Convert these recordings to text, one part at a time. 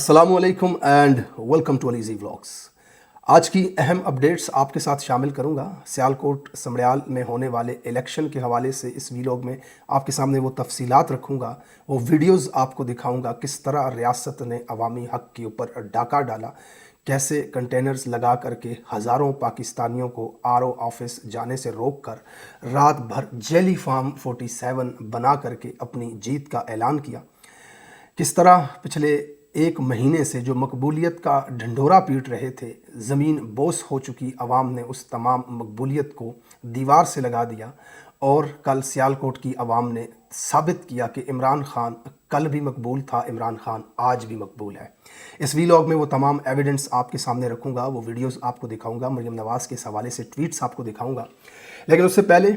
अस्सलामु अलैकुम and welcome to अलीज़ी vlogs. आज की अहम अपडेट्स आपके साथ शामिल करूंगा। सियालकोट समड़ियाल में होने वाले इलेक्शन के हवाले से इस वीलॉग में आपके सामने वो तफसीलात रखूंगा, वो वीडियोस आपको दिखाऊंगा किस तरह रियासत ने अवामी हक के ऊपर डाका डाला, कैसे कंटेनर्स लगा करके हज़ारों पाकिस्तानियों को आरओ ऑफिस जाने से रोक कर रात भर जेली फार्म 47 बना करके अपनी जीत का ऐलान किया, किस तरह पिछले एक महीने से जो मकबूलियत का ढंढोरा पीट रहे थे, ज़मीन बोस हो चुकी अवाम ने उस तमाम मकबूलियत को दीवार से लगा दिया और कल सियालकोट की अवाम ने साबित किया कि इमरान खान कल भी मकबूल था, इमरान खान आज भी मकबूल है। इस वीलॉग में वो तमाम एविडेंस आपके सामने रखूँगा, वो वीडियोस आपको दिखाऊँगा, मरियम नवाज़ के हवाले से ट्वीट्स आपको दिखाऊँगा। लेकिन उससे पहले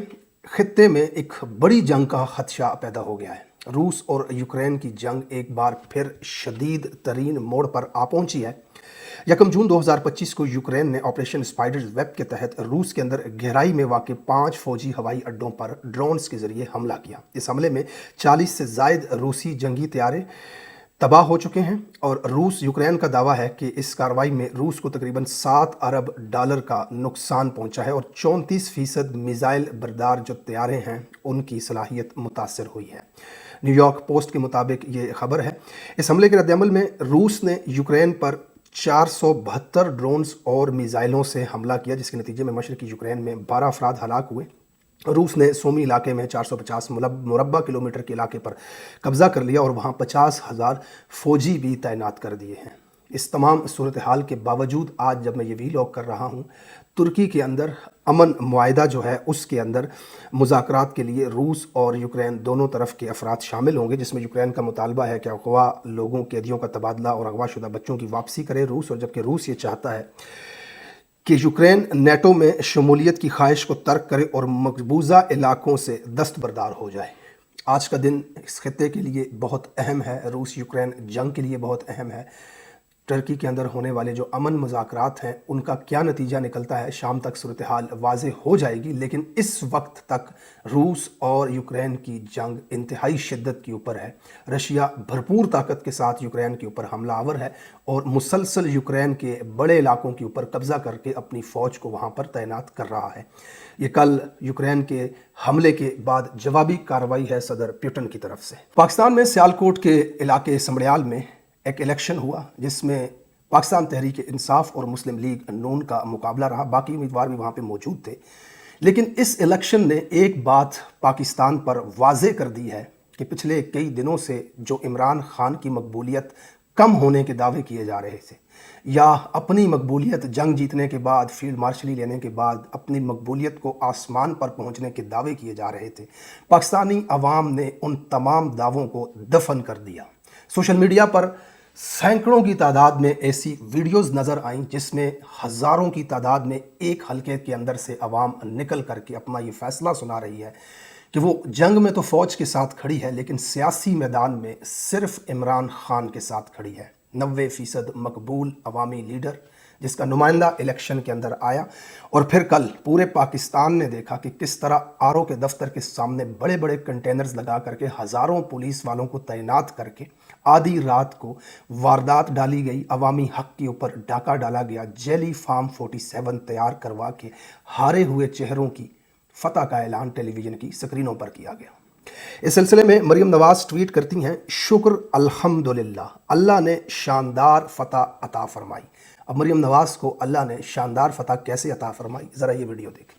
खित्ते में एक बड़ी जंग का खदशा पैदा हो गया है। रूस और यूक्रेन की जंग एक बार फिर शदीद तरीन मोड़ पर आ पहुंची है। 1 जून 2025 को यूक्रेन ने ऑपरेशन स्पाइडर वेब के तहत रूस के अंदर गहराई में वाक़ 5 फौजी हवाई अड्डों पर ड्रोन्स के ज़रिए हमला किया। इस हमले में 40 से ज़ायद रूसी जंगी तैयारे तबाह हो चुके हैं और यूक्रेन का दावा है कि इस कार्रवाई में रूस को तकरीबन $7 अरब का नुकसान पहुंचा है और 34% मिसाइल बरदार जो तैयारे हैं उनकी सलाहियत मुतासर हुई है। न्यूयॉर्क पोस्ट के मुताबिक ये खबर है। इस हमले के रद्दअमल में रूस ने यूक्रेन पर 472 ड्रोन्स और मिसाइलों से हमला किया, जिसके नतीजे में मशरकी यूक्रेन में 12 अफराद हलाक हुए। रूस ने सोमी इलाके में 450 मुरब्बा किलोमीटर के इलाके पर कब्ज़ा कर लिया और वहाँ 50,000 फ़ौजी भी तैनात कर दिए हैं। इस तमाम सूरत हाल के बावजूद आज जब मैं ये वीलॉग कर रहा हूँ, तुर्की के अंदर अमन मुआहिदा जो है उसके अंदर मुज़ाकरात के लिए रूस और यूक्रेन दोनों तरफ के अफराद शामिल होंगे, जिसमें यूक्रेन का मुतालबा है कि अगवा लोगों कैदियों का तबादला और अगवा शुदा बच्चों की वापसी करे रूस, और जबकि रूस ये चाहता है कि यूक्रेन नेटो में शमूलियत की ख्वाहिश को तर्क करे और मकबूजा इलाकों से दस्तबरदार हो जाए। आज का दिन इस खित्ते के लिए बहुत अहम है, रूस यूक्रेन जंग के लिए बहुत अहम है। टर्की के अंदर होने वाले जो अमन मुज़ाकरात हैं उनका क्या नतीजा निकलता है, शाम तक सूरत हाल वाज़ेह हो जाएगी। लेकिन इस वक्त तक रूस और यूक्रेन की जंग इंतहाई शिद्दत के ऊपर है। रशिया भरपूर ताकत के साथ यूक्रेन के ऊपर हमलावर है और मुसलसल यूक्रेन के बड़े इलाकों के ऊपर कब्ज़ा करके अपनी फ़ौज को वहाँ पर तैनात कर रहा है। ये कल यूक्रेन के हमले के बाद जवाबी कार्रवाई है सदर पुतिन की तरफ से। पाकिस्तान में सियालकोट के इलाके समड़ियाल में एक इलेक्शन हुआ जिसमें पाकिस्तान तहरीक इंसाफ और मुस्लिम लीग नून का मुकाबला रहा। बाकी उम्मीदवार भी वहाँ पे मौजूद थे, लेकिन इस इलेक्शन ने एक बात पाकिस्तान पर वाज़ेह कर दी है कि पिछले कई दिनों से जो इमरान खान की मकबूलियत कम होने के दावे किए जा रहे थे, या अपनी मकबूलियत जंग जीतने के बाद, फील्ड मार्शली लेने के बाद अपनी मकबूलियत को आसमान पर पहुँचने के दावे किए जा रहे थे, पाकिस्तानी अवाम ने उन तमाम दावों को दफन कर दिया। सोशल मीडिया पर सैकड़ों की तादाद में ऐसी वीडियोस नज़र आईं जिसमें हज़ारों की तादाद में एक हलके के अंदर से अवाम निकल करके अपना ये फ़ैसला सुना रही है कि वो जंग में तो फ़ौज के साथ खड़ी है, लेकिन सियासी मैदान में सिर्फ इमरान खान के साथ खड़ी है। 90% मकबूल अवामी लीडर जिसका नुमाइंदा इलेक्शन के अंदर आया। और फिर कल पूरे पाकिस्तान ने देखा कि किस तरह आरओ के दफ्तर के सामने बड़े बड़े कंटेनर्स लगा करके हज़ारों पुलिस वालों को तैनात करके आधी रात को वारदात डाली गई, अवामी हक के ऊपर डाका डाला गया, जेली फार्म 47 तैयार करवा के हारे हुए चेहरों की फतह का ऐलान टेलीविज़न की स्क्रीनों पर किया गया। इस सिलसिले में मरियम नवाज़ ट्वीट करती हैं, शुक्र अल्हम्दुलिल्लाह, अल्लाह ने शानदार फतह अता फरमाई। अब मरियम नवाज़ को अल्लाह ने शानदार फतह कैसे अता फरमाई, ज़रा ये वीडियो देखें।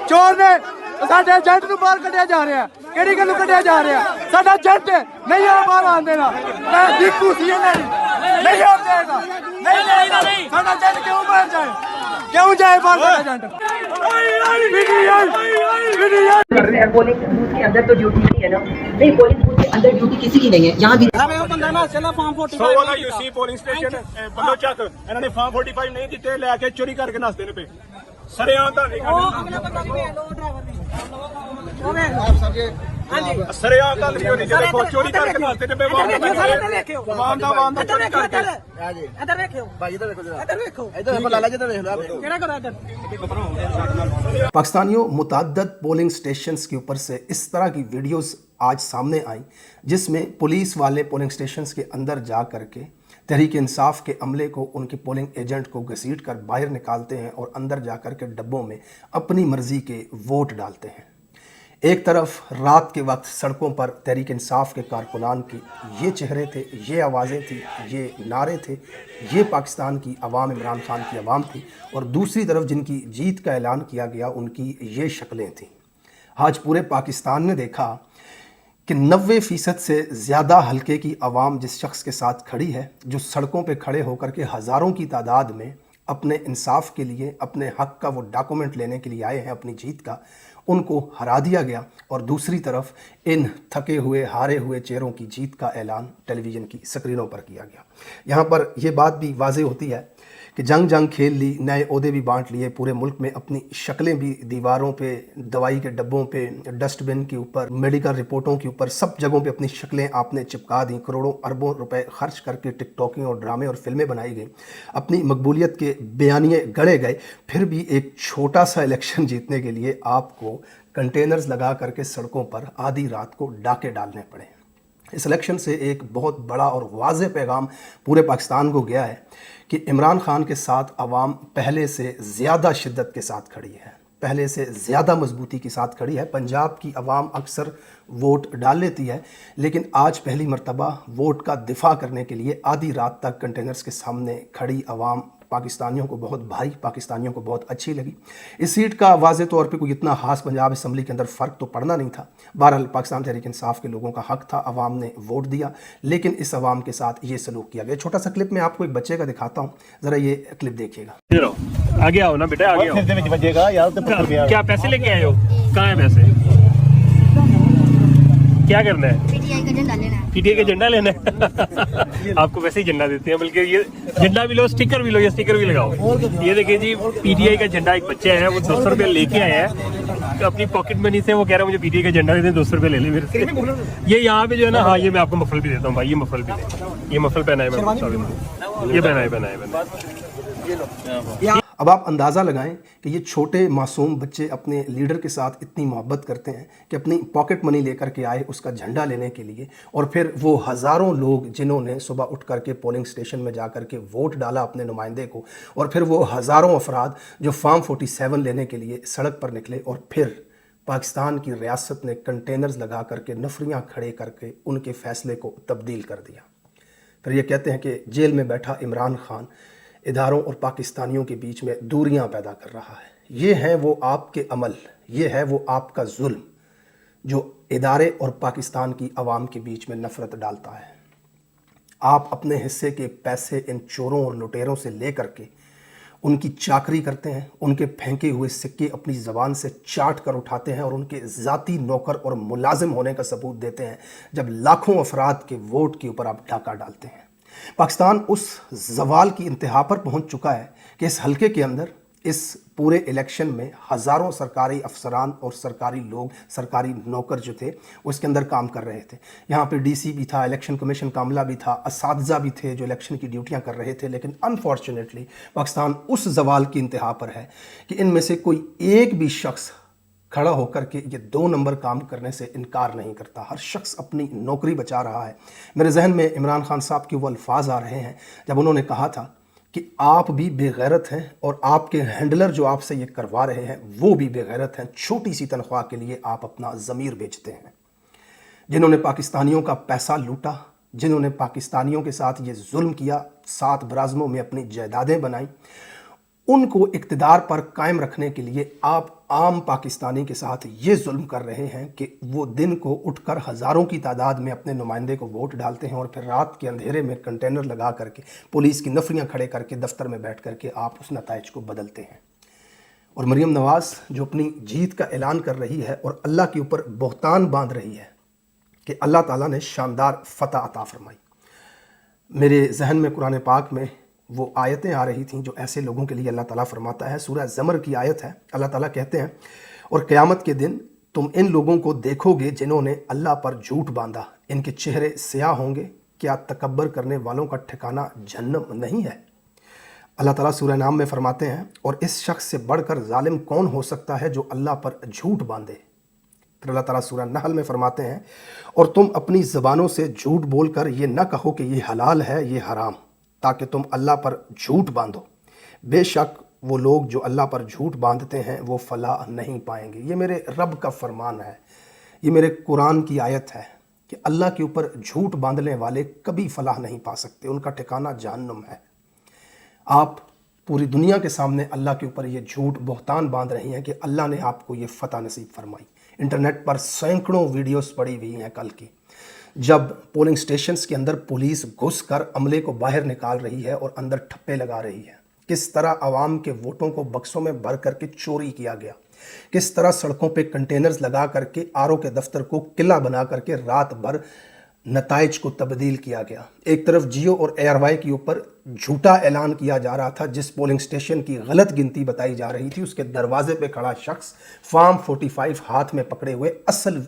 चोर ने साडे एजेंट नूं बाहर कढ़िया जा रहा है, किहड़ी गल्लों कढ़िया जा रहा है? साडा एजेंट नहीं आ बाहर आने देना, मैं दिक्कू सी नहीं आ देगा, नहीं साडा एजेंट क्यों बाहर जाए, क्यों जाए बाहर एजेंट? कर रहे हैं पोलिंग बूथ के अंदर तो ड्यूटी नहीं है ना, नहीं पोलिंग बूथ के अंदर ड्यूटी किसी की नहीं है। यहाँ भी यूसी पोलिंग स्टेशन बंदो चक इन्होंने फॉर्म 45 नहीं दिते, लेके चोरी करके नसते पे सरेआम का सरेआम का देखो चोरी करके नसते पे पाकिस्तानियों, मुतअद्दिद पोलिंग स्टेशंस के ऊपर से इस तरह की वीडियोस आज सामने आई, जिसमें पुलिस वाले पोलिंग स्टेशंस के अंदर जा करके तहरीक इंसाफ के अमले को, उनके पोलिंग एजेंट को घसीट कर बाहर निकालते हैं और अंदर जा कर के डब्बों में अपनी मर्जी के वोट डालते हैं। एक तरफ रात के वक्त सड़कों पर तहरीक इंसाफ के कारकुनान की ये चेहरे थे, ये आवाज़ें थी, ये नारे थे, ये पाकिस्तान की अवाम, इमरान खान की अवाम थी, और दूसरी तरफ जिनकी जीत का ऐलान किया गया उनकी ये शक्लें थीं। आज पूरे पाकिस्तान ने देखा कि 90% से ज़्यादा हलके की आवाम जिस शख्स के साथ खड़ी है, जो सड़कों पे खड़े होकर के हज़ारों की तादाद में अपने इंसाफ के लिए, अपने हक़ का वो डॉक्यूमेंट लेने के लिए आए हैं, अपनी जीत का, उनको हरा दिया गया। और दूसरी तरफ इन थके हुए, हारे हुए चेहरों की जीत का ऐलान टेलीविज़न की स्क्रीनों पर किया गया। यहाँ पर यह बात भी वाज़े होती है कि जंग खेल ली, नए ओहदे भी बांट लिए, पूरे मुल्क में अपनी शक्लें भी दीवारों पे, दवाई के डब्बों पे, डस्टबिन के ऊपर, मेडिकल रिपोर्टों के ऊपर, सब जगहों पे अपनी शक्लें आपने चिपका दी। करोड़ों अरबों रुपए खर्च करके टिकटॉकिंग और ड्रामे और फिल्में बनाई गई, अपनी मकबूलियत के बयानिए गढ़े गए। फिर भी एक छोटा सा इलेक्शन जीतने के लिए आपको कंटेनर्स लगा करके सड़कों पर आधी रात को डाके डालने पड़े। इस इलेक्शन से एक बहुत बड़ा और वाज़ेह पैगाम पूरे पाकिस्तान को गया है कि इमरान खान के साथ अवाम पहले से ज़्यादा शिद्दत के साथ खड़ी है, पहले से ज़्यादा मजबूती के साथ खड़ी है। पंजाब की अवाम अक्सर वोट डाल लेती है, लेकिन आज पहली मर्तबा वोट का दिफा करने के लिए आधी रात तक कंटेनर्स के सामने खड़ी अवाम पाकिस्तानियों को बहुत भाई, पाकिस्तानियों को बहुत अच्छी लगी। इस सीट का वाज़े तौर पे कोई इतना खास पंजाब असम्बली के अंदर फ़र्क तो पड़ना नहीं था। बहरहाल पाकिस्तान तहरीक इंसाफ के लोगों का हक़ था, अवाम ने वोट दिया, लेकिन इस अवाम के साथ ये सलूक किया गया। छोटा सा क्लिप मैं आपको एक बच्चे का दिखाता हूँ, ज़रा ये क्लिप देखिएगा। आगे आओ ना बेटा, आगे आओ। क्या पैसे लेके आए हो? कहाँ है पैसे? क्या करना है? पीटीआई का झंडा लेना है। पीटीआई का झंडा लेना है। आपको वैसे ही झंडा देते हैं, बल्कि ये झंडा भी लो, स्टिकर भी लो, ये स्टिकर भी लगाओ। ये देखिए जी, पीटीआई का झंडा, एक बच्चा है वो 200 रुपये लेके आया है तो अपनी पॉकेट मनी से। वो कह रहा है मुझे पीटीआई का झंडा दे दे, 200 रुपये ले ले मेरे से। ये यहाँ पे जो है ना, हाँ ये मैं आपको मफल भी देता हूँ भाई, ये मफल भी दे, ये मफल पहना है मैंने, ये पहना है। अब आप अंदाज़ा लगाएं कि ये छोटे मासूम बच्चे अपने लीडर के साथ इतनी मोहब्बत करते हैं कि अपनी पॉकेट मनी लेकर के आए उसका झंडा लेने के लिए, और फिर वो हज़ारों लोग जिन्होंने सुबह उठ करके पोलिंग स्टेशन में जा करके वोट डाला अपने नुमाइंदे को, और फिर वो हज़ारों अफराद जो फॉर्म 47 लेने के लिए सड़क पर निकले, और फिर पाकिस्तान की रियासत ने कंटेनर्स लगा करके नफरियाँ खड़े करके उनके फ़ैसले को तब्दील कर दिया। फिर ये कहते हैं कि जेल में बैठा इमरान खान इदारों और पाकिस्तानियों के बीच में दूरियां पैदा कर रहा है। ये है वो आपके अमल, ये है वो आपका जुल्म जो इदारे और पाकिस्तान की आवाम के बीच में नफ़रत डालता है। आप अपने हिस्से के पैसे इन चोरों और लुटेरों से ले करके उनकी चाकरी करते हैं, उनके फेंके हुए सिक्के अपनी ज़बान से चाट कर उठाते हैं और उनके ज़ाती नौकर और मुलाजिम होने का सबूत देते हैं, जब लाखों अफराद के वोट के ऊपर आप डाका डालते हैं। पाकिस्तान उस ज़वाल की इंतहा पर पहुंच चुका है कि इस हलके के अंदर, इस पूरे इलेक्शन में हज़ारों सरकारी अफसरान और सरकारी लोग, सरकारी नौकर जो थे उसके अंदर काम कर रहे थे। यहाँ पे डीसी भी था, इलेक्शन कमीशन का अमला भी था, असातिज़ा भी थे जो इलेक्शन की ड्यूटियाँ कर रहे थे। लेकिन अनफॉर्चुनेटली पाकिस्तान उस ज़वाल की इंतहा पर है कि इनमें से कोई एक भी शख्स खड़ा होकर के ये 2 नंबर काम करने से इनकार नहीं करता। हर शख्स अपनी नौकरी बचा रहा है। मेरे जहन में इमरान खान साहब के वो अल्फाज आ रहे हैं जब उन्होंने कहा था कि आप भी बेगैरत हैं और आपके हैंडलर जो आपसे ये करवा रहे हैं वो भी बेगैरत हैं। छोटी सी तनख्वाह के लिए आप अपना ज़मीर बेचते हैं। जिन्होंने पाकिस्तानियों का पैसा लूटा, जिन्होंने पाकिस्तानियों के साथ ये जुल्म किया, 7 बराज़मों में अपनी जायदादें बनाई, उनको इक़्तिदार पर कायम रखने के लिए आप आम पाकिस्तानी के साथ ये जुल्म कर रहे हैं कि वो दिन को उठकर हज़ारों की तादाद में अपने नुमाइंदे को वोट डालते हैं और फिर रात के अंधेरे में कंटेनर लगा करके, पुलिस की नफरियाँ खड़े करके, दफ्तर में बैठ करके आप उस नताइज को बदलते हैं। और मरीम नवाज़ जो अपनी जीत का ऐलान कर रही है और अल्लाह के ऊपर बहतान बांध रही है कि अल्लाह ताला ने शानदार फ़तह अता फरमाई। मेरे जहन में कुरान पाक में वो आयतें आ रही थीं जो ऐसे लोगों के लिए अल्लाह ताला फरमाता है। सूरह ज़मर की आयत है। अल्लाह ताला कहते हैं, और क़यामत के दिन तुम इन लोगों को देखोगे जिन्होंने अल्लाह पर झूठ बांधा, इनके चेहरे स्याह होंगे, क्या तकब्बर करने वालों का ठिकाना जहन्नम नहीं है। अल्लाह ताला सूरह नाम में फरमाते हैं, और इस शख्स से बढ़कर जालिम कौन हो सकता है जो अल्लाह पर झूठ बांधे। پھر اللہ تعالیٰ سورہ نحل میں فرماتے ہیں اور تم اپنی زبانوں سے جھوٹ بول کر یہ نہ کہو کہ یہ حلال ہے یہ حرام، تاکہ تم اللہ پر جھوٹ باندھو، بے شک وہ لوگ جو اللہ پر جھوٹ باندھتے ہیں وہ فلاح نہیں پائیں گے۔ یہ میرے رب کا فرمان ہے، یہ میرے قرآن کی آیت ہے کہ اللہ کے اوپر جھوٹ باندھنے والے کبھی فلاح نہیں پا سکتے، ان کا ٹھکانہ جہنم ہے۔ آپ پوری دنیا کے سامنے اللہ کے اوپر یہ جھوٹ بہتان باندھ رہی ہیں کہ اللہ نے آپ کو یہ فتح نصیب فرمائی۔ انٹرنیٹ پر سینکڑوں ویڈیوز پڑی ہوئی ہیں کل کی، جب پولنگ سٹیشنز کے اندر پولیس گھس کر عملے کو باہر نکال رہی ہے اور اندر ٹھپے لگا رہی ہے، کس طرح عوام کے ووٹوں کو بکسوں میں بھر کر کے چوری کیا گیا، کس طرح سڑکوں پہ کنٹینرز لگا کر کے آر او کے دفتر کو قلعہ بنا کر کے رات بھر نتائج کو تبدیل کیا گیا۔ ایک طرف جیو اور اے آر وائی کے اوپر جھوٹا اعلان کیا جا رہا تھا، جس پولنگ سٹیشن کی غلط گنتی بتائی جا رہی تھی اس کے دروازے پہ کھڑا شخص فارم 45 ہاتھ میں پکڑے ہوئے اصل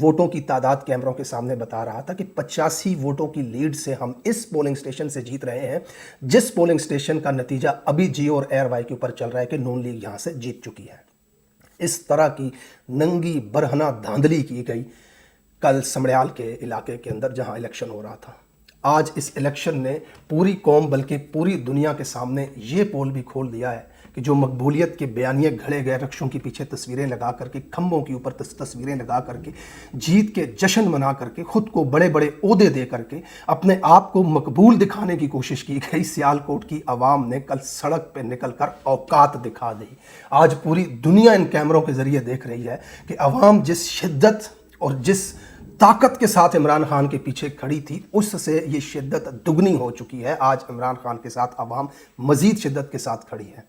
ووٹوں کی تعداد کیمروں کے سامنے بتا رہا تھا کہ 85 ووٹوں کی لیڈ سے ہم اس پولنگ سٹیشن سے جیت رہے ہیں، جس پولنگ سٹیشن کا نتیجہ ابھی جیو اور اے آر وائی کے اوپر چل رہا ہے کہ نون لیگ یہاں سے جیت چکی ہے۔ اس طرح کی ننگی برہنہ دھاندلی کی گئی کل سمڑیال کے علاقے کے اندر جہاں الیکشن ہو رہا تھا۔ آج اس الیکشن نے پوری قوم بلکہ پوری دنیا کے سامنے یہ پول بھی کھول دیا ہے کہ جو مقبولیت کے بیانیے گھڑے گئے رکشوں کے پیچھے تصویریں لگا کر کے، کھمبوں کے اوپر تصویریں لگا کر کے، جیت کے جشن منا کر کے، خود کو بڑے بڑے عہدے دے کر کے اپنے آپ کو مقبول دکھانے کی کوشش کی گئی، سیالکوٹ کی عوام نے کل سڑک پہ نکل کر اوقات دکھا دی۔ آج پوری دنیا ان کیمروں کے ذریعے دیکھ رہی ہے کہ عوام جس شدت اور جس طاقت کے ساتھ عمران خان کے پیچھے کھڑی تھی، اس سے یہ شدت دگنی ہو چکی ہے۔ آج عمران خان کے ساتھ عوام مزید شدت کے ساتھ کھڑی ہے۔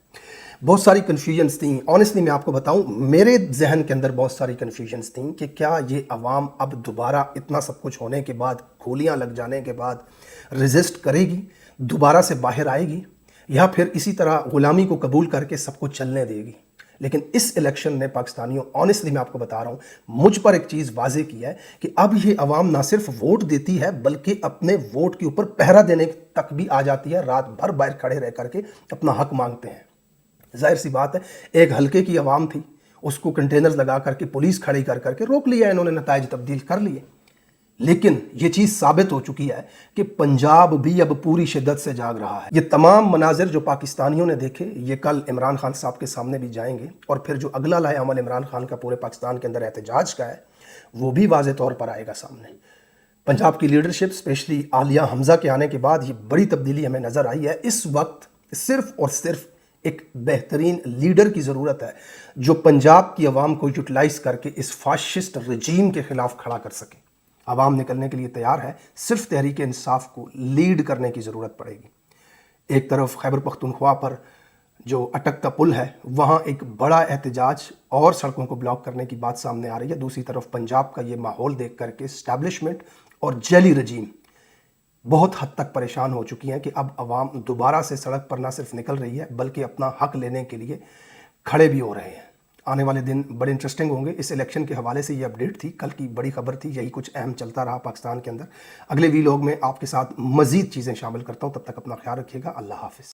بہت ساری کنفیوژنز تھیں، آنیسٹلی میں آپ کو بتاؤں میرے ذہن کے اندر بہت ساری کنفیوژنز تھیں کہ کیا یہ عوام اب دوبارہ اتنا سب کچھ ہونے کے بعد، گولیاں لگ جانے کے بعد ریزسٹ کرے گی، دوبارہ سے باہر آئے گی، یا پھر اسی طرح غلامی کو قبول کر کے سب کچھ چلنے دے گی۔ لیکن اس الیکشن نے پاکستانیوں، آنیسٹلی میں آپ کو بتا رہا ہوں، مجھ پر ایک چیز واضح کی ہے کہ اب یہ عوام نہ صرف ووٹ دیتی ہے بلکہ اپنے ووٹ کے اوپر پہرا دینے تک بھی آ جاتی ہے، رات بھر باہر کھڑے رہ کر کے اپنا حق مانگتے ہیں۔ ظاہر سی بات ہے، ایک حلقے کی عوام تھی، اس کو کنٹینرز لگا کر کے پولیس کھڑی کر کر کے روک لیا، انہوں نے نتائج تبدیل کر لیے۔ لیکن یہ چیز ثابت ہو چکی ہے کہ پنجاب بھی اب پوری شدت سے جاگ رہا ہے۔ یہ تمام مناظر جو پاکستانیوں نے دیکھے، یہ کل عمران خان صاحب کے سامنے بھی جائیں گے، اور پھر جو اگلا لائے عمل عمران خان کا پورے پاکستان کے اندر احتجاج کا ہے، وہ بھی واضح طور پر آئے گا سامنے۔ پنجاب کی لیڈرشپ، اسپیشلی عالیہ حمزہ کے آنے کے بعد، یہ بڑی تبدیلی ہمیں نظر آئی ہے۔ اس وقت صرف اور صرف ایک بہترین لیڈر کی ضرورت ہے جو پنجاب کی عوام کو یوٹیلائز کر کے اس فاشسٹ رجیم کے خلاف کھڑا کر سکے۔ عوام نکلنے کے لیے تیار ہے، صرف تحریک انصاف کو لیڈ کرنے کی ضرورت پڑے گی۔ ایک طرف خیبر پختونخوا پر جو اٹک کا پل ہے، وہاں ایک بڑا احتجاج اور سڑکوں کو بلاک کرنے کی بات سامنے آ رہی ہے۔ دوسری طرف پنجاب کا یہ ماحول دیکھ کر کے اسٹیبلشمنٹ اور جیلی رجیم بہت حد تک پریشان ہو چکی ہیں کہ اب عوام دوبارہ سے سڑک پر نہ صرف نکل رہی ہے بلکہ اپنا حق لینے کے لیے کھڑے بھی ہو رہے ہیں۔ آنے والے دن بڑے انٹرسٹنگ ہوں گے۔ اس الیکشن کے حوالے سے یہ اپڈیٹ تھی، کل کی بڑی خبر تھی، یہی کچھ اہم چلتا رہا پاکستان کے اندر۔ اگلے ویلاگ میں آپ کے ساتھ مزید چیزیں شامل کرتا ہوں، تب تک اپنا خیال رکھیے گا۔ اللہ حافظ۔